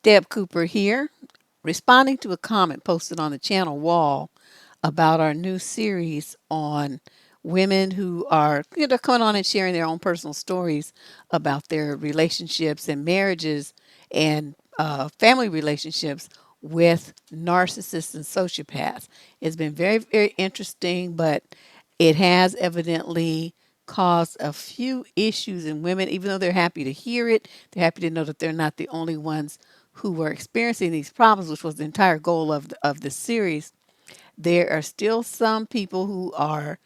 Deb Cooper here, responding to a comment posted on the channel wall about our new series on women who are, coming on and sharing their own personal stories about their relationships and marriages and family relationships with narcissists and sociopaths. It's been very, very interesting, but it has evidently caused a few issues in women, even though they're happy to hear it. They're happy to know that they're not the only ones who were experiencing these problems, which was the entire goal of the series. There are still some people who are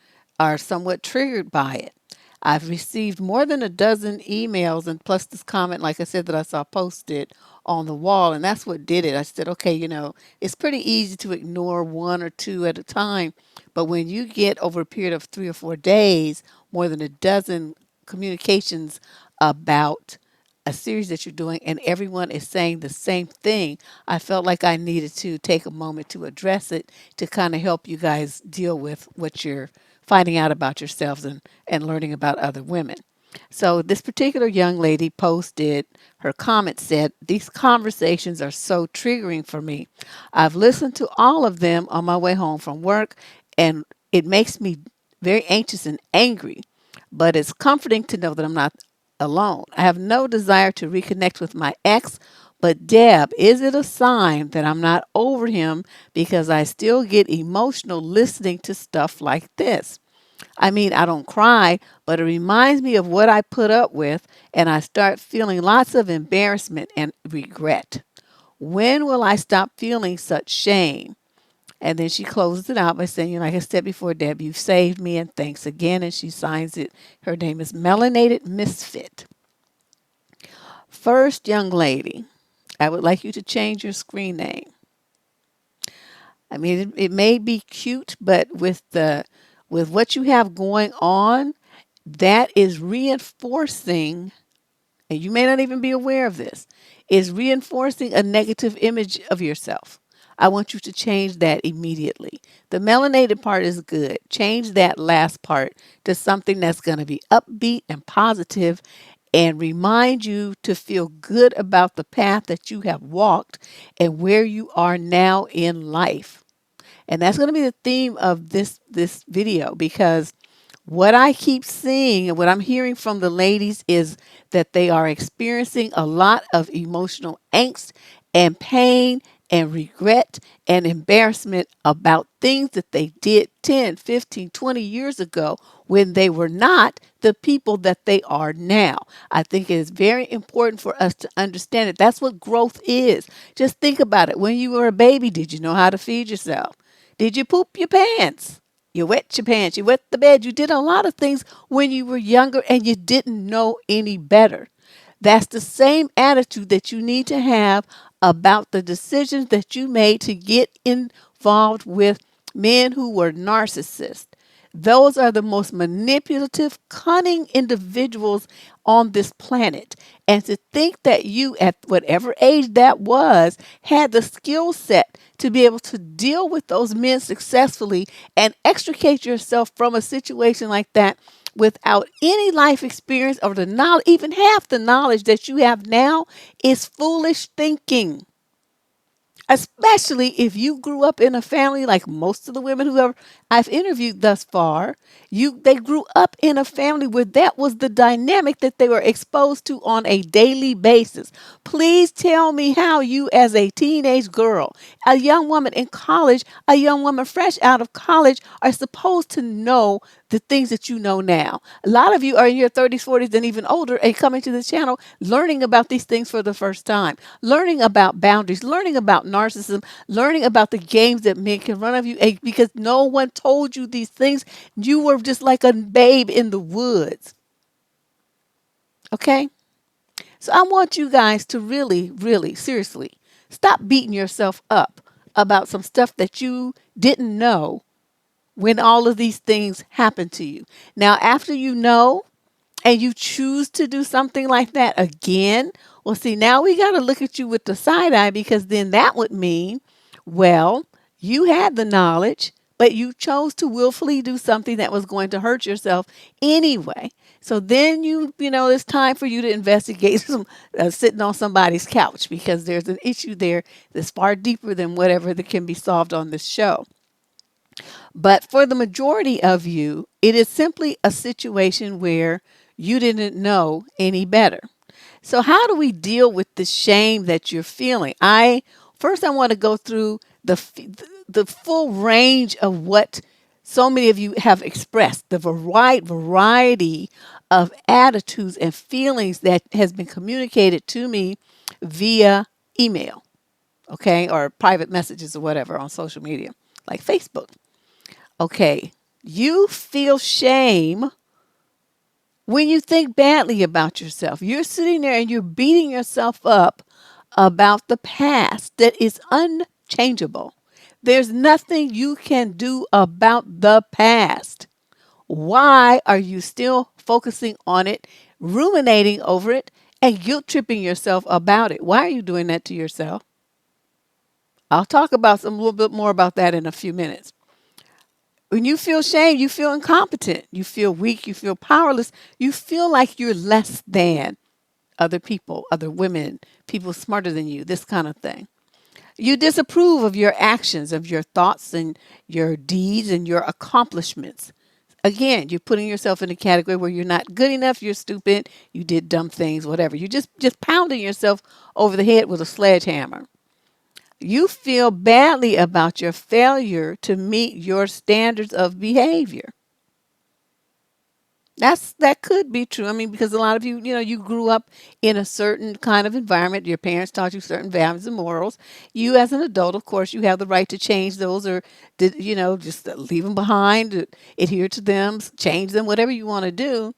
somewhat triggered by it. I've received more than a dozen emails and plus this comment, like I said, that I saw posted on the wall. And that's what did it. I said, okay, it's pretty easy to ignore one or two at a time. But when you get over a period of 3 or 4 days, more than a dozen communications about a series that you're doing and everyone is saying the same thing, I felt like I needed to take a moment to address it to kind of help you guys deal with what you're finding out about yourselves and learning about other women. So this particular young lady posted, her comment said, "These conversations are so triggering for me. I've listened to all of them on my way home from work and it makes me very anxious and angry, but it's comforting to know that I'm not alone. I have no desire to reconnect with my ex, but Deb, is it a sign that I'm not over him because I still get emotional listening to stuff like this? I mean, I don't cry, but it reminds me of what I put up with, and I start feeling lots of embarrassment and regret. When will I stop feeling such shame?" And then she closes it out by saying, like I said before, Deb, you've saved me and thanks again. And she signs it. Her name is Melanated Misfit. First, young lady, I would like you to change your screen name. I mean, it may be cute, but with what you have going on, that is reinforcing, and you may not even be aware of this, is reinforcing a negative image of yourself. I want you to change that immediately. The melanated part is good. Change that last part to something that's going to be upbeat and positive and remind you to feel good about the path that you have walked and where you are now in life. And that's going to be the theme of this video, because what I keep seeing and what I'm hearing from the ladies is that they are experiencing a lot of emotional angst and pain and regret and embarrassment about things that they did 10, 15, 20 years ago when they were not the people that they are now. I think it is very important for us to understand it. That's what growth is. Just think about it. When you were a baby, did you know how to feed yourself? Did you poop your pants? You wet your pants, you wet the bed. You did a lot of things when you were younger and you didn't know any better. That's the same attitude that you need to have about the decisions that you made to get involved with men who were narcissists. Those are the most manipulative, cunning individuals on this planet. And to think that you, at whatever age that was, had the skill set to be able to deal with those men successfully and extricate yourself from a situation like that without any life experience or the knowledge, even half the knowledge that you have now, is foolish thinking. Especially if you grew up in a family like most of the women I've interviewed thus far, they grew up in a family where that was the dynamic that they were exposed to on a daily basis. Please tell me how you, as a teenage girl, a young woman in college, a young woman fresh out of college, are supposed to know the things that you know now. A lot of you are in your 30s, 40s, and even older and coming to the channel learning about these things for the first time, learning about boundaries, learning about narcissism, learning about the games that men can run of you because no one told you these things. You were just like a babe in the woods. Okay? So I want you guys to really, really, seriously, stop beating yourself up about some stuff that you didn't know when all of these things happen to you. Now, after you know and you choose to do something like that again, well, see, now we got to look at you with the side eye, because then that would mean, well, you had the knowledge, but you chose to willfully do something that was going to hurt yourself anyway. So then it's time for you to investigate some sitting on somebody's couch, because there's an issue there that's far deeper than whatever that can be solved on this show. But for the majority of you, it is simply a situation where you didn't know any better. So how do we deal with the shame that you're feeling? I want to go through the full range of what so many of you have expressed, the variety of attitudes and feelings that has been communicated to me via email, okay, or private messages or whatever on social media, like Facebook. Okay, you feel shame when you think badly about yourself. You're sitting there and you're beating yourself up about the past that is unchangeable. There's nothing you can do about the past. Why are you still focusing on it, ruminating over it, and guilt tripping yourself about it? Why are you doing that to yourself? I'll talk about a little bit more about that in a few minutes. When you feel shame, you feel incompetent, you feel weak, you feel powerless, you feel like you're less than other people, other women, people smarter than you, this kind of thing. You disapprove of your actions, of your thoughts and your deeds and your accomplishments. Again, you're putting yourself in a category where you're not good enough, you're stupid, you did dumb things, whatever. You're just pounding yourself over the head with a sledgehammer. You feel badly about your failure to meet your standards of behavior. That could be true. I mean, because a lot of you, you grew up in a certain kind of environment. Your parents taught you certain values and morals. You, as an adult, of course, you have the right to change those, or just leave them behind, adhere to them, change them, whatever you want to do.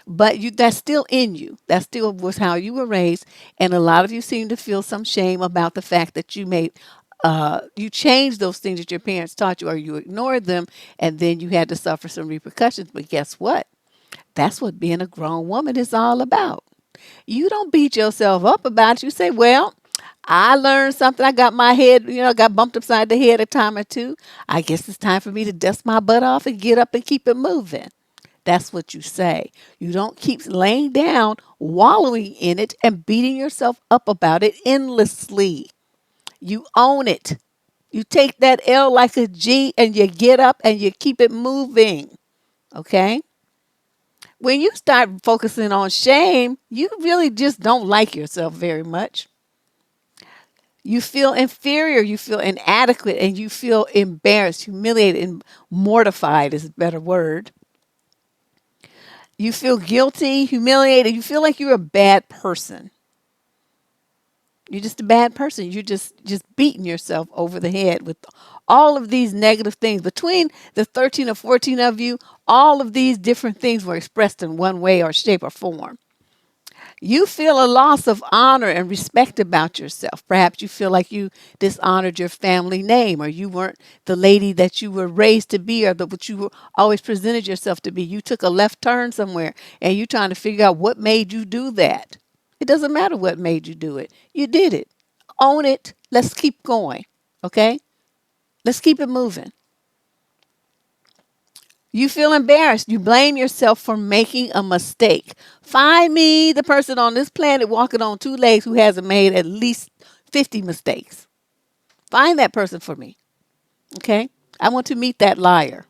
But that's still in you. That still was how you were raised, and a lot of you seem to feel some shame about the fact that you changed those things that your parents taught you, or you ignored them, and then you had to suffer some repercussions. But guess what? That's what being a grown woman is all about. You don't beat yourself up about it. You say, well, I learned something. I got my head, got bumped upside the head a time or two. I guess it's time for me to dust my butt off and get up and keep it moving. That's what you say. You don't keep laying down, wallowing in it, and beating yourself up about it endlessly. You own it. You take that L like a G, and you get up and you keep it moving. Okay? When you start focusing on shame, you really just don't like yourself very much. You feel inferior, you feel inadequate, and you feel embarrassed, humiliated, and mortified is a better word. You feel guilty, humiliated. You feel like you're a bad person. You're just a bad person. You're just beating yourself over the head with all of these negative things. Between the 13 or 14 of you, all of these different things were expressed in one way or shape or form. You feel a loss of honor and respect about yourself. Perhaps you feel like you dishonored your family name, or you weren't the lady that you were raised to be, or what you always presented yourself to be. You took a left turn somewhere and you're trying to figure out what made you do that. It doesn't matter what made you do it. You did it. Own it. Let's keep going. Okay? Let's keep it moving. You feel embarrassed. You blame yourself for making a mistake. Find me the person on this planet walking on two legs who hasn't made at least 50 mistakes. Find that person for me. Okay? I want to meet that liar.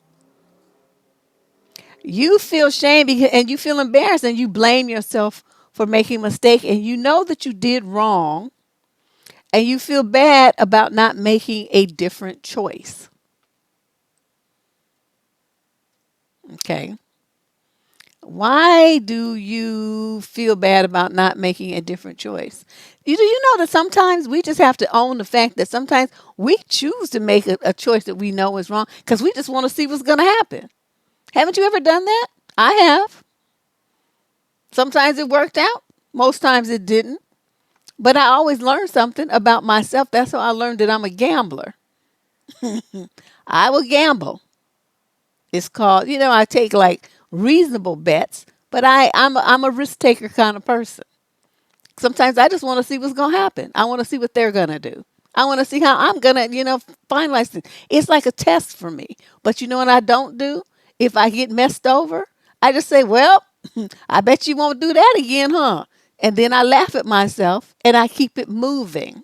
You feel shame and you feel embarrassed, and you blame yourself for making a mistake, and you know that you did wrong, and you feel bad about not making a different choice. Okay? Why do you feel bad about not making a different choice? Do you know that sometimes we just have to own the fact that sometimes we choose to make a choice that we know is wrong because we just want to see what's going to happen. Haven't you ever done that? I have. Sometimes it worked out. Most times it didn't. But I always learned something about myself. That's how I learned that I'm a gambler. I will gamble. It's called, I take like reasonable bets, but I'm a risk taker kind of person. Sometimes I just want to see what's going to happen. I want to see what they're going to do. I want to see how I'm going to, finalize things. It's like a test for me. But you know what I don't do? If I get messed over, I just say, well, I bet you won't do that again, huh? And then I laugh at myself and I keep it moving.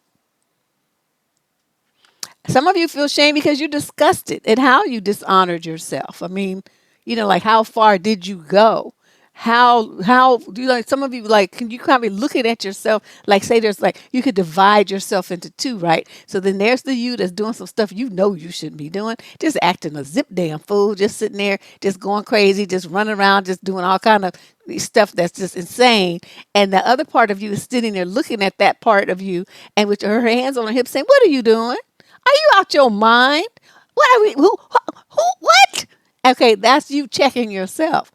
Some of you feel shame because you're disgusted at how you dishonored yourself. I mean, like how far did you go? How do you like some of you like can you kind of be looking at yourself like say there's like you could divide yourself into two, right? So then there's the you that's doing some stuff you shouldn't be doing, just acting a zip damn fool, just sitting there, just going crazy, just running around, just doing all kind of stuff that's just insane. And the other part of you is sitting there looking at that part of you and with her hands on her hips saying, "What are you doing? Are you out your mind? What are we? Who? What?" Okay, that's you checking yourself.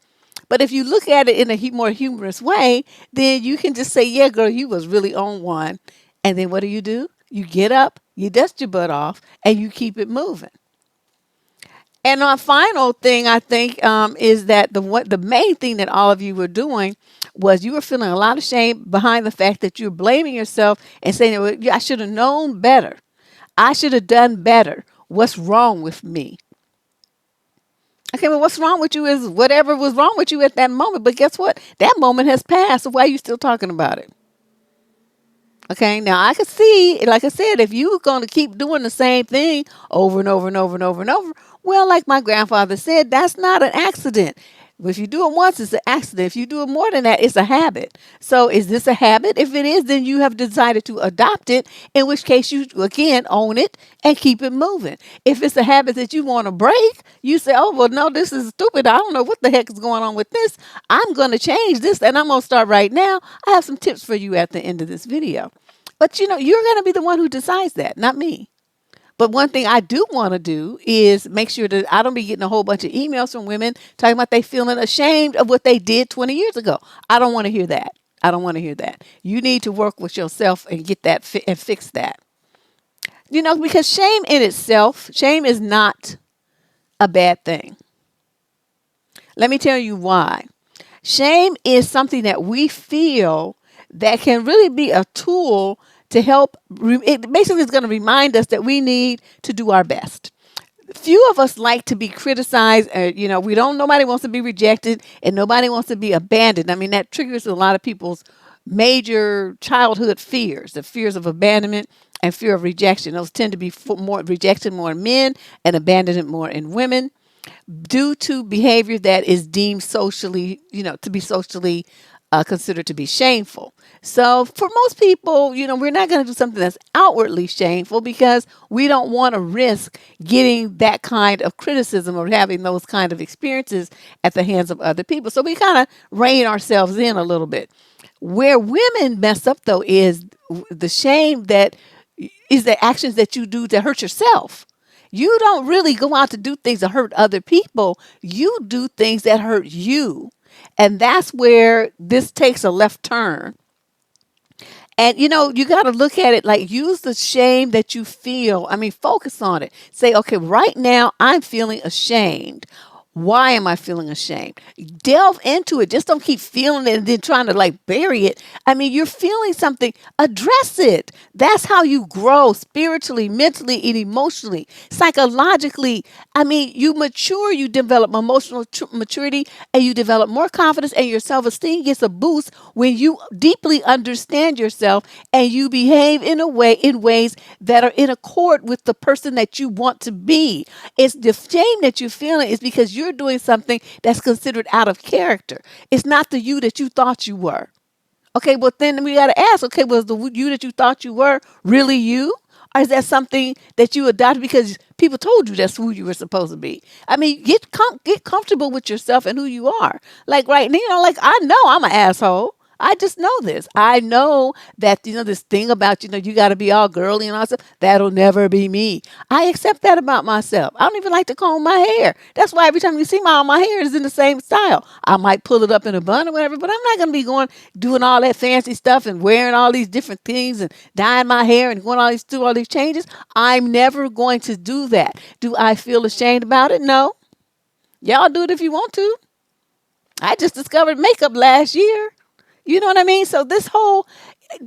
But if you look at it in a more humorous way, then you can just say, "Yeah, girl, you was really on one." And then what do? You get up, you dust your butt off, and you keep it moving. And our final thing, I think, is that the main thing that all of you were doing was you were feeling a lot of shame behind the fact that you're blaming yourself and saying, "Well, I should have known better. I should have done better. What's wrong with me?" Okay, well, what's wrong with you is whatever was wrong with you at that moment. But guess what? That moment has passed. So why are you still talking about it? Okay, now I could see, like I said, if you're going to keep doing the same thing over and over and over and over and over, well, like my grandfather said, that's not an accident. If you do it once, it's an accident. If you do it more than that, it's a habit. So is this a habit? If it is, then you have decided to adopt it, in which case you, again, own it and keep it moving. If it's a habit that you want to break, you say, "Oh, well, no, this is stupid. I don't know what the heck is going on with this. I'm going to change this and I'm going to start right now." I have some tips for you at the end of this video. But you're going to be the one who decides that, not me. But one thing I do want to do is make sure that I don't be getting a whole bunch of emails from women talking about they feeling ashamed of what they did 20 years ago. I don't want to hear that. I don't want to hear that. You need to work with yourself and get that and fix that. Because shame is not a bad thing. Let me tell you why. Shame is something that we feel that can really be a tool to help. It basically is going to remind us that we need to do our best. Few of us like to be criticized. We don't. Nobody wants to be rejected, and nobody wants to be abandoned. I mean, that triggers a lot of people's major childhood fears: the fears of abandonment and fear of rejection. Those tend to be more rejection more in men and abandonment more in women, due to behavior that is deemed socially, to be socially considered to be shameful. So for most people, we're not going to do something that's outwardly shameful because we don't want to risk getting that kind of criticism or having those kind of experiences at the hands of other people. So we kind of rein ourselves in a little bit. Where women mess up, though, is the shame that is the actions that you do to hurt yourself. You don't really go out to do things that hurt other people. You do things that hurt you. And that's where this takes a left turn. And you got to look at it like use the shame that you feel. I mean, focus on it. Say, okay, right now I'm feeling ashamed. Why am I feeling ashamed? Delve into it. Just don't keep feeling it and then trying to like bury it. I mean, you're feeling something. Address it. That's how you grow spiritually, mentally, and emotionally, psychologically. I mean, you mature, you develop emotional maturity, and you develop more confidence, and your self-esteem gets a boost when you deeply understand yourself and you behave in ways that are in accord with the person that you want to be. It's the shame that you're feeling is because you're doing something that's considered out of character. It's not the you that you thought you were. Okay, well then we got to ask, okay, was the you that you thought you were really you? Or is that something that you adopted because people told you that's who you were supposed to be? I mean, get comfortable with yourself and who you are. Like right now, like I know I'm an asshole. I just know this. I know that, this thing about, you got to be all girly and all stuff. That'll never be me. I accept that about myself. I don't even like to comb my hair. That's why every time you see all my hair is in the same style. I might pull it up in a bun or whatever, but I'm not going to be doing all that fancy stuff and wearing all these different things and dyeing my hair and going through all these changes. I'm never going to do that. Do I feel ashamed about it? No. Y'all do it if you want to. I just discovered makeup last year. You know what I mean? So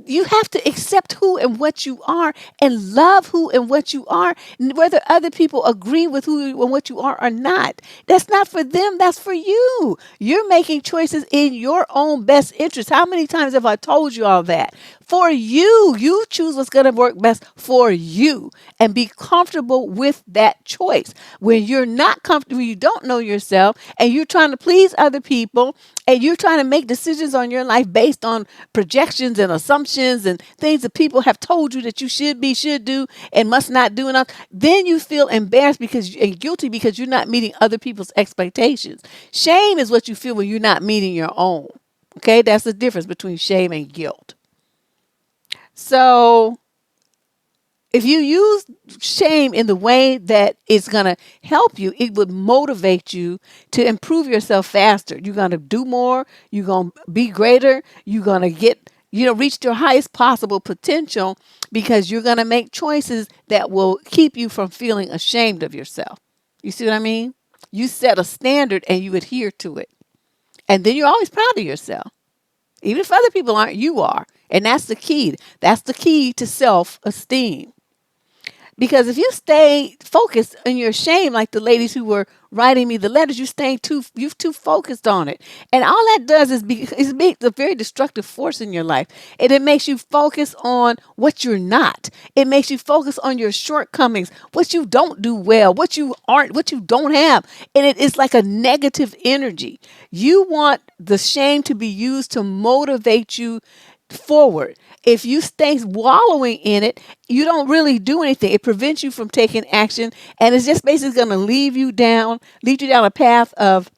you have to accept who and what you are and love who and what you are, whether other people agree with who and what you are or not. That's not for them. That's for you. You're making choices in your own best interest. How many times have I told you all that? For you, you choose what's going to work best for you and be comfortable with that choice. When you're not comfortable, you don't know yourself and you're trying to please other people and you're trying to make decisions on your life based on projections and assumptions and things that people have told you that you should do, and must not do enough, then you feel embarrassed and guilty because you're not meeting other people's expectations. Shame is what you feel when you're not meeting your own. Okay, that's the difference between shame and guilt. So if you use shame in the way that it's going to help you, it would motivate you to improve yourself faster. You're going to do more. You're going to be greater. You're going to reach your highest possible potential because you're going to make choices that will keep you from feeling ashamed of yourself. You see what I mean? You set a standard and you adhere to it. And then you're always proud of yourself. Even if other people aren't, you are. And that's the key. That's the key to self-esteem. Because if you stay focused on your shame, like the ladies who were writing me the letters, you're too focused on it. And all that does is make a very destructive force in your life. And it makes you focus on what you're not. It makes you focus on your shortcomings, what you don't do well, what you don't have. And it is like a negative energy. You want the shame to be used to motivate you forward. If you stay wallowing in it, you don't really do anything. It prevents you from taking action, and it's just basically going to lead you down a path of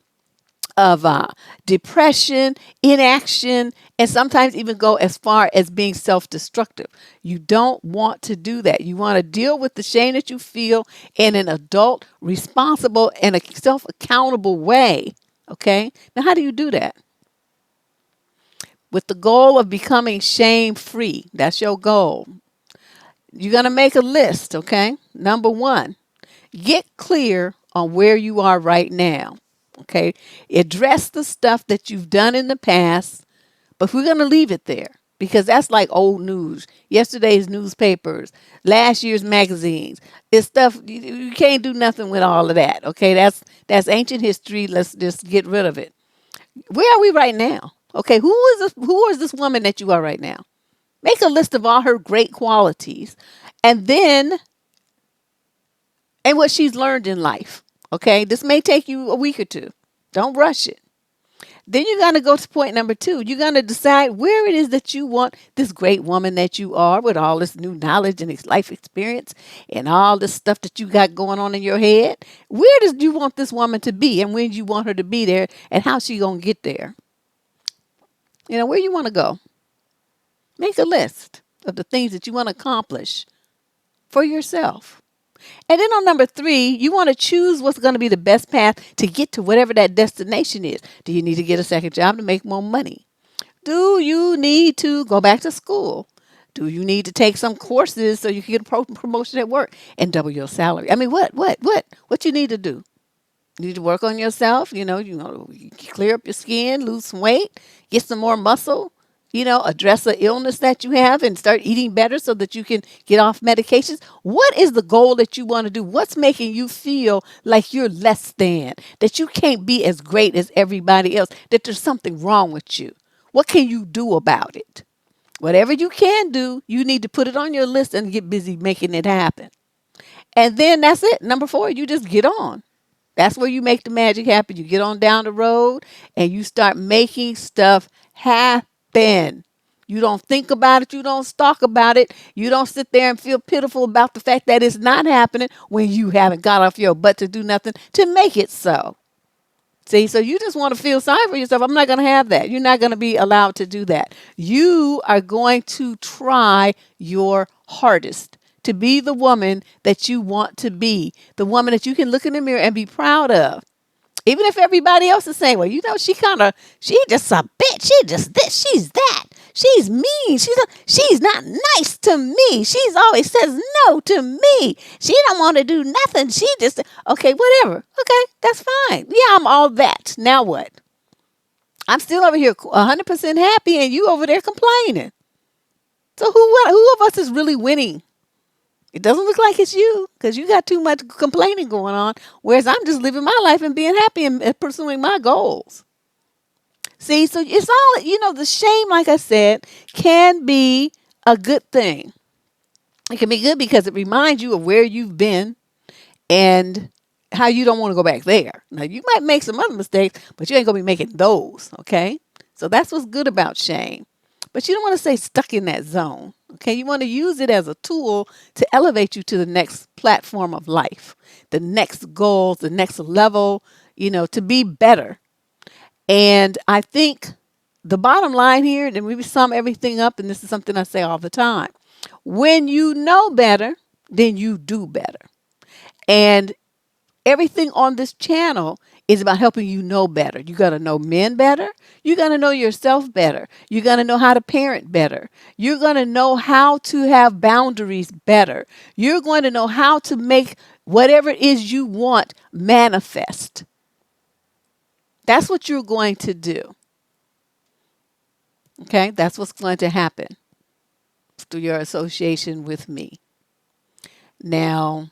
depression, inaction, and sometimes even go as far as being self-destructive. You don't want to do that. You want to deal with the shame that you feel in an adult, responsible, and a self-accountable way. Okay? Now, how do you do that? With the goal of becoming shame-free. That's your goal. You're going to make a list, okay? Number 1, get clear on where you are right now, okay? Address the stuff that you've done in the past, but we're going to leave it there because that's like old news. Yesterday's newspapers, last year's magazines. It's stuff, you can't do nothing with all of that, okay? That's ancient history. Let's just get rid of it. Where are we right now? Okay, who is this woman that you are right now? Make a list of all her great qualities and what she's learned in life. Okay, this may take you a week or two. Don't rush it. Then you're going to go to point number 2. You're going to decide where it is that you want this great woman that you are with all this new knowledge and this life experience and all this stuff that you got going on in your head. Where do you want this woman to be and when you want her to be there and how she going to get there? Where you want to go. Make a list of the things that you want to accomplish for yourself. And then on number 3, you want to choose what's going to be the best path to get to whatever that destination is. Do you need to get a second job to make more money? Do you need to go back to school? Do you need to take some courses so you can get a promotion at work and double your salary? I mean, what you need to do? You need to work on yourself, clear up your skin, lose some weight, get some more muscle, address the illness that you have and start eating better so that you can get off medications. What is the goal that you want to do? What's making you feel like you're less than, that you can't be as great as everybody else, that there's something wrong with you? What can you do about it? Whatever you can do, you need to put it on your list and get busy making it happen. And then that's it. Number 4, you just get on. That's where you make the magic happen. You get on down the road and you start making stuff happen. You don't think about it. You don't talk about it. You don't sit there and feel pitiful about the fact that it's not happening when you haven't got off your butt to do nothing to make it so. See, so you just want to feel sorry for yourself. I'm not going to have that. You're not going to be allowed to do that. You are going to try your hardest to be the woman that you want to be, the woman that you can look in the mirror and be proud of. Even if everybody else is saying, well, she just a bitch. She just this, she's that. She's mean. She's not nice to me. She's always says no to me. She don't want to do nothing. She just, okay, whatever. Okay, that's fine. Yeah, I'm all that. Now what? I'm still over here 100% happy and you over there complaining. So who of us is really winning? It doesn't look like it's you because you got too much complaining going on, whereas I'm just living my life and being happy and pursuing my goals. See, so it's all, the shame, like I said, can be a good thing. It can be good because it reminds you of where you've been and how you don't want to go back there. Now, you might make some other mistakes, but you ain't going to be making those, okay? So that's what's good about shame. But you don't want to stay stuck in that zone. Okay, you want to use it as a tool to elevate you to the next platform of life, the next goal, the next level, to be better. And I think the bottom line here, and we sum everything up, and this is something I say all the time. When you know better, then you do better. And everything on this channel is about helping you know better. You got to know men better. You got to know yourself better. You got to know how to parent better. You're going to know how to have boundaries better. You're going to know how to make whatever it is you want manifest. That's what you're going to do. Okay? That's what's going to happen through your association with me. Now,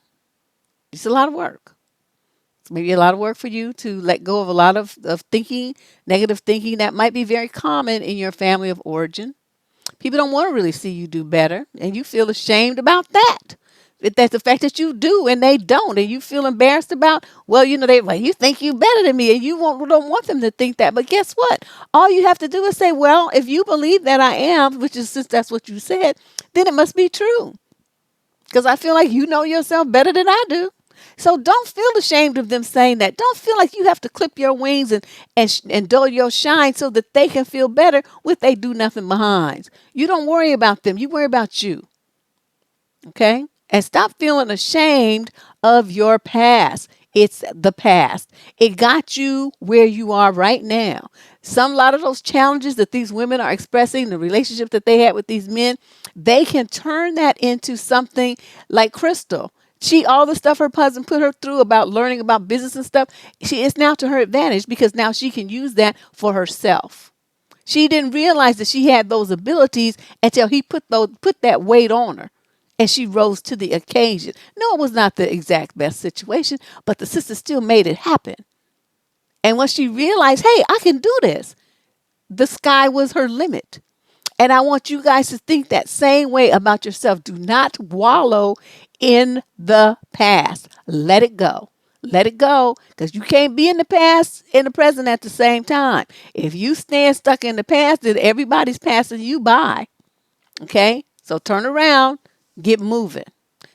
it's a lot of work. Maybe a lot of work for you to let go of a lot of thinking, negative thinking that might be very common in your family of origin. People don't want to really see you do better, and you feel ashamed about that. That's the fact that you do and they don't, and you feel embarrassed about, you think you better than me, and you don't want them to think that. But guess what? All you have to do is say, well, if you believe that I am, which is since that's what you said, then it must be true. Because I feel like you know yourself better than I do. So don't feel ashamed of them saying that. Don't feel like you have to clip your wings and dull your shine so that they can feel better with they do nothing behind. You don't worry about them. You worry about you. Okay? And stop feeling ashamed of your past. It's the past. It got you where you are right now. A lot of those challenges that these women are expressing, the relationship that they had with these men, they can turn that into something like Crystal. All the stuff her husband put her through about learning about business and stuff, it's now to her advantage because now she can use that for herself. She didn't realize that she had those abilities until he put that weight on her. And she rose to the occasion. No, it was not the exact best situation, but the sister still made it happen. And when she realized, hey, I can do this, the sky was her limit. And I want you guys to think that same way about yourself. Do not wallow in the past. Let it go. Let it go, because you can't be in the past and the present at the same time. If you stand stuck in the past, then everybody's passing you by. Okay? So turn around, get moving.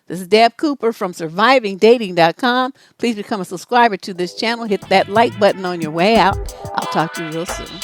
This is Deb Cooper from survivingdating.com. Please become a subscriber to this channel. Hit that like button on your way out. I'll talk to you real soon.